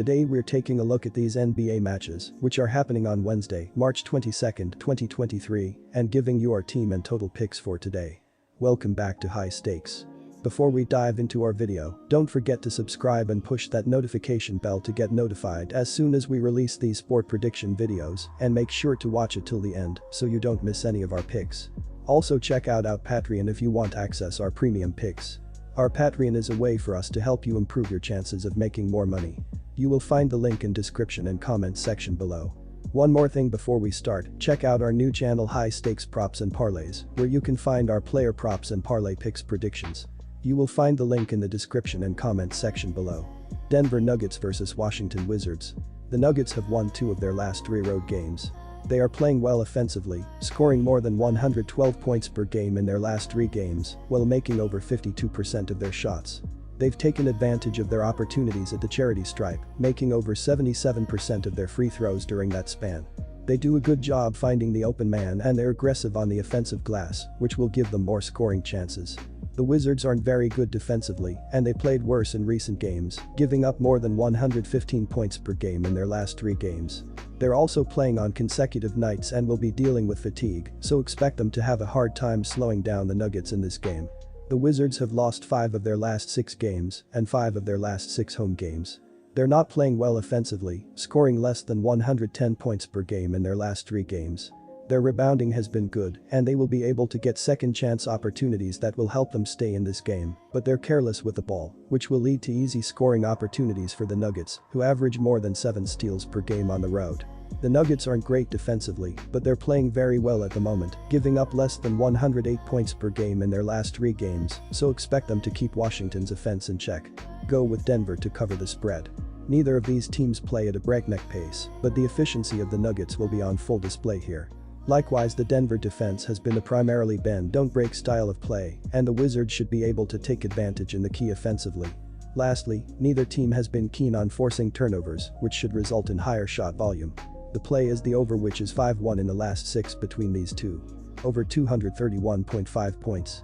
Today we're taking a look at these NBA matches, which are happening on Wednesday, March 22nd, 2023, and giving you our team and total picks for today. Welcome back to High Stakes. Before we dive into our video, don't forget to subscribe and push that notification bell to get notified as soon as we release these sport prediction videos, and make sure to watch it till the end so you don't miss any of our picks. Also check out our Patreon if you want to access our premium picks. Our Patreon is a way for us to help you improve your chances of making more money. You will find the link in description and comments section below. One more thing before we start, check out our new channel High Stakes Props and Parlays, where you can find our player props and parlay picks predictions. You will find the link in the description and comments section below. Denver Nuggets vs Washington Wizards. The Nuggets have won 2 of their last 3 road games. They are playing well offensively, scoring more than 112 points per game in their last 3 games, while making over 52% of their shots. They've taken advantage of their opportunities at the charity stripe, making over 77% of their free throws during that span. They do a good job finding the open man and they're aggressive on the offensive glass, which will give them more scoring chances. The Wizards aren't very good defensively, and they played worse in recent games, giving up more than 115 points per game in their last 3 games. They're also playing on consecutive nights and will be dealing with fatigue, so expect them to have a hard time slowing down the Nuggets in this game. The Wizards have lost 5 of their last 6 games and 5 of their last 6 home games. They're not playing well offensively, scoring less than 110 points per game in their last 3 games. Their rebounding has been good, and they will be able to get second chance opportunities that will help them stay in this game, but they're careless with the ball, which will lead to easy scoring opportunities for the Nuggets, who average more than 7 steals per game on the road. The Nuggets aren't great defensively, but they're playing very well at the moment, giving up less than 108 points per game in their last 3 games, so expect them to keep Washington's offense in check. Go with Denver to cover the spread. Neither of these teams play at a breakneck pace, but the efficiency of the Nuggets will be on full display here. Likewise, the Denver defense has been a primarily bend-don't-break style of play, and the Wizards should be able to take advantage in the key offensively. Lastly, neither team has been keen on forcing turnovers, which should result in higher shot volume. The play is the over, which is 5-1 in the last 6 between these two. Over 231.5 points.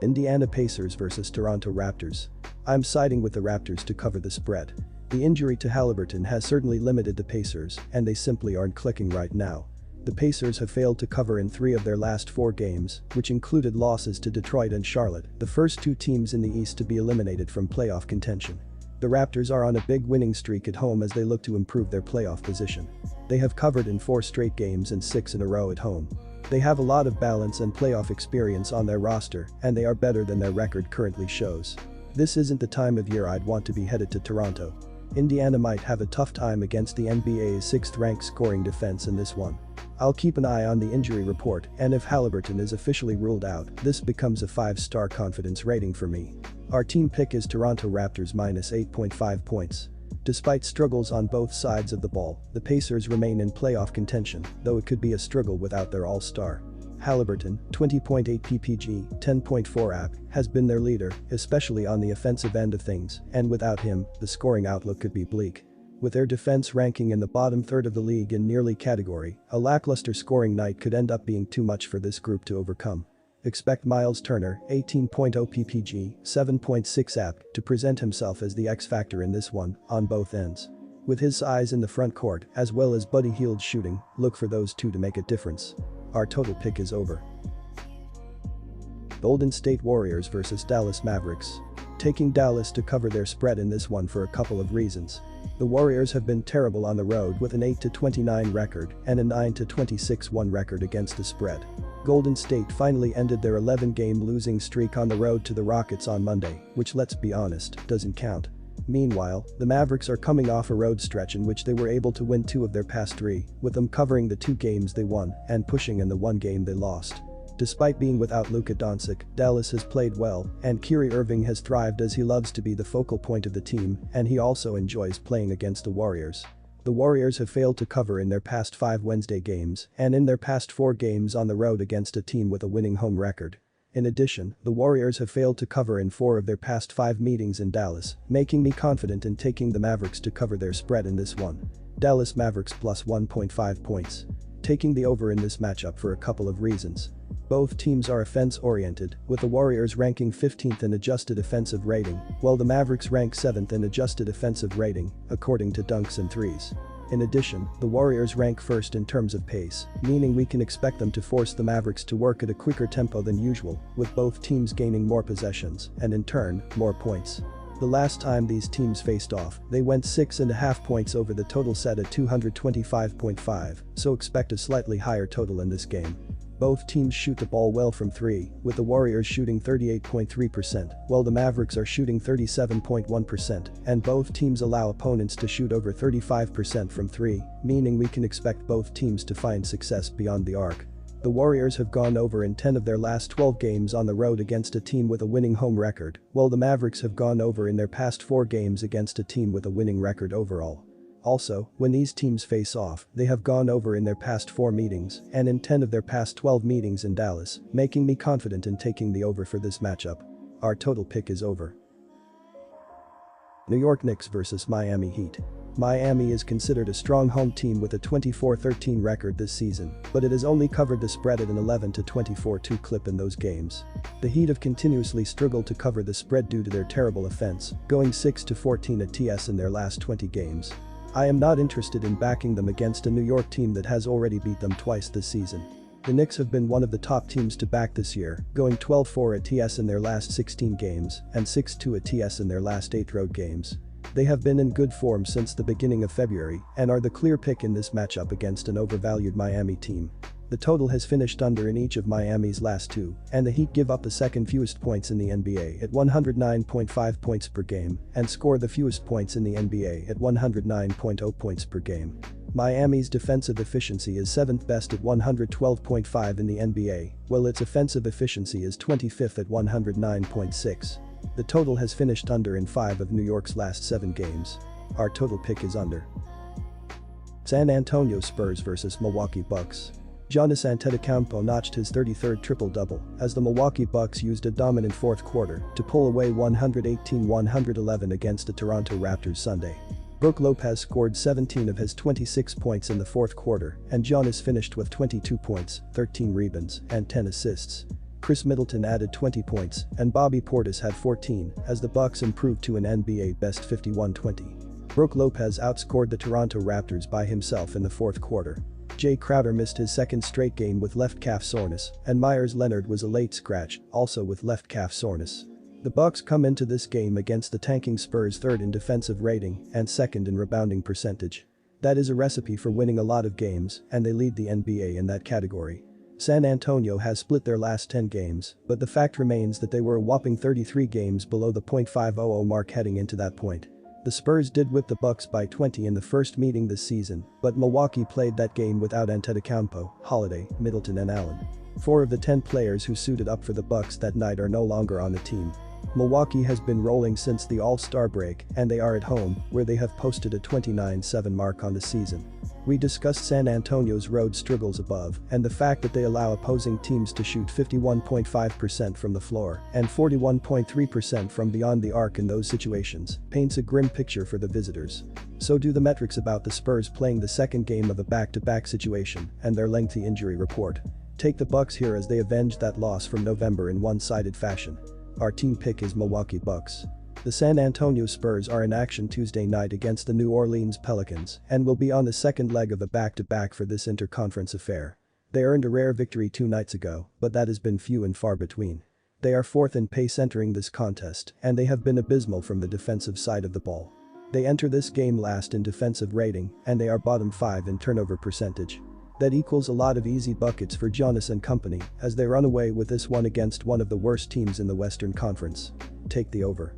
Indiana Pacers vs Toronto Raptors. I'm siding with the Raptors to cover the spread. The injury to Haliburton has certainly limited the Pacers, and they simply aren't clicking right now. The Pacers have failed to cover in 3 of their last 4 games, which included losses to Detroit and Charlotte, the first 2 teams in the East to be eliminated from playoff contention. The Raptors are on a big winning streak at home as they look to improve their playoff position. They have covered in 4 straight games and 6 in a row at home. They have a lot of balance and playoff experience on their roster, and they are better than their record currently shows. This isn't the time of year I'd want to be headed to Toronto. Indiana might have a tough time against the NBA's 6th-ranked scoring defense in this one. I'll keep an eye on the injury report, and if Haliburton is officially ruled out, this becomes a 5-star confidence rating for me. Our team pick is Toronto Raptors minus 8.5 points. Despite struggles on both sides of the ball, the Pacers remain in playoff contention, though it could be a struggle without their all-star. Haliburton, 20.8 ppg, 10.4 ap, has been their leader, especially on the offensive end of things, and without him, the scoring outlook could be bleak. With their defense ranking in the bottom third of the league in nearly category, a lackluster scoring night could end up being too much for this group to overcome. Expect Miles Turner, 18.0 ppg, 7.6 ap, to present himself as the X-factor in this one, on both ends. With his size in the front court, as well as Buddy Hield's shooting, look for those 2 to make a difference. Our total pick is over. Golden State Warriors vs Dallas Mavericks. Taking Dallas to cover their spread in this one for a couple of reasons. The Warriors have been terrible on the road with an 8-29 record and a 9-26-1 record against the spread. Golden State finally ended their 11-game losing streak on the road to the Rockets on Monday, which, let's be honest, doesn't count. Meanwhile, the Mavericks are coming off a road stretch in which they were able to win 2 of their past 3, with them covering the 2 games they won and pushing in the 1 game they lost. Despite being without Luka Doncic, Dallas has played well, and Kyrie Irving has thrived as he loves to be the focal point of the team, and he also enjoys playing against the Warriors. The Warriors have failed to cover in their past 5 Wednesday games and in their past 4 games on the road against a team with a winning home record. In addition, the Warriors have failed to cover in 4 of their past 5 meetings in Dallas, making me confident in taking the Mavericks to cover their spread in this one. Dallas Mavericks plus 1.5 points. taking the over in this matchup for a couple of reasons. Both teams are offense-oriented, with the Warriors ranking 15th in adjusted offensive rating, while the Mavericks rank 7th in adjusted offensive rating, according to dunks and threes. In addition, the Warriors rank first in terms of pace, meaning we can expect them to force the Mavericks to work at a quicker tempo than usual, with both teams gaining more possessions and in turn, more points. The last time these teams faced off, they went 6.5 points over the total set at 225.5, so expect a slightly higher total in this game. Both teams shoot the ball well from 3, with the Warriors shooting 38.3%, while the Mavericks are shooting 37.1%, and both teams allow opponents to shoot over 35% from 3, meaning we can expect both teams to find success beyond the arc. The Warriors have gone over in 10 of their last 12 games on the road against a team with a winning home record, while the Mavericks have gone over in their past 4 games against a team with a winning record overall. Also, when these teams face off, they have gone over in their past 4 meetings and in 10 of their past 12 meetings in Dallas, making me confident in taking the over for this matchup. Our total pick is over. New York Knicks vs Miami Heat. Miami is considered a strong home team with a 24-13 record this season, but it has only covered the spread at an 11-24-2 clip in those games. The Heat have continuously struggled to cover the spread due to their terrible offense, going 6-14 at TS in their last 20 games. I am not interested in backing them against a New York team that has already beat them twice this season. The Knicks have been one of the top teams to back this year, going 12-4 at TS in their last 16 games and 6-2 at TS in their last 8 road games. They have been in good form since the beginning of February and are the clear pick in this matchup against an overvalued Miami team. The total has finished under in each of Miami's last 2, and the Heat give up the second fewest points in the NBA at 109.5 points per game and score the fewest points in the NBA at 109.0 points per game. Miami's defensive efficiency is 7th best at 112.5 in the NBA, while its offensive efficiency is 25th at 109.6. The total has finished under in 5 of New York's last 7 games. Our total pick is under. San Antonio Spurs vs Milwaukee Bucks. Giannis Antetokounmpo notched his 33rd triple-double as the Milwaukee Bucks used a dominant fourth quarter to pull away 118-111 against the Toronto Raptors Sunday. Brook Lopez scored 17 of his 26 points in the fourth quarter, and Giannis finished with 22 points, 13 rebounds, and 10 assists. Chris Middleton added 20 points, and Bobby Portis had 14 as the Bucks improved to an NBA best 51-20. Brook Lopez outscored the Toronto Raptors by himself in the fourth quarter. Jay Crowder missed his second straight game with left calf soreness, and Myers Leonard was a late scratch, also with left calf soreness. The Bucks come into this game against the tanking Spurs 3rd in defensive rating and 2nd in rebounding percentage. That is a recipe for winning a lot of games, and they lead the NBA in that category. San Antonio has split their last 10 games, but the fact remains that they were a whopping 33 games below the .500 mark heading into that point. The Spurs did whip the Bucks by 20 in the first meeting this season, but Milwaukee played that game without Antetokounmpo, Holiday, Middleton and Allen. 4 of the 10 players who suited up for the Bucks that night are no longer on the team. Milwaukee has been rolling since the All-Star break, and they are at home, where they have posted a 29-7 mark on the season. We discussed San Antonio's road struggles above, and the fact that they allow opposing teams to shoot 51.5% from the floor and 41.3% from beyond the arc in those situations paints a grim picture for the visitors. So do the metrics about the Spurs playing the second game of a back-to-back situation and their lengthy injury report. Take the Bucks here as they avenge that loss from November in one-sided fashion. Our team pick is Milwaukee Bucks. The San Antonio Spurs are in action Tuesday night against the New Orleans Pelicans and will be on the second leg of a back-to-back for this interconference affair. They earned a rare victory 2 nights ago, but that has been few and far between. They are 4th in pace entering this contest, and they have been abysmal from the defensive side of the ball. They enter this game last in defensive rating, and they are bottom 5 in turnover percentage. That equals a lot of easy buckets for Giannis and company as they run away with this one against one of the worst teams in the Western Conference. Take the over.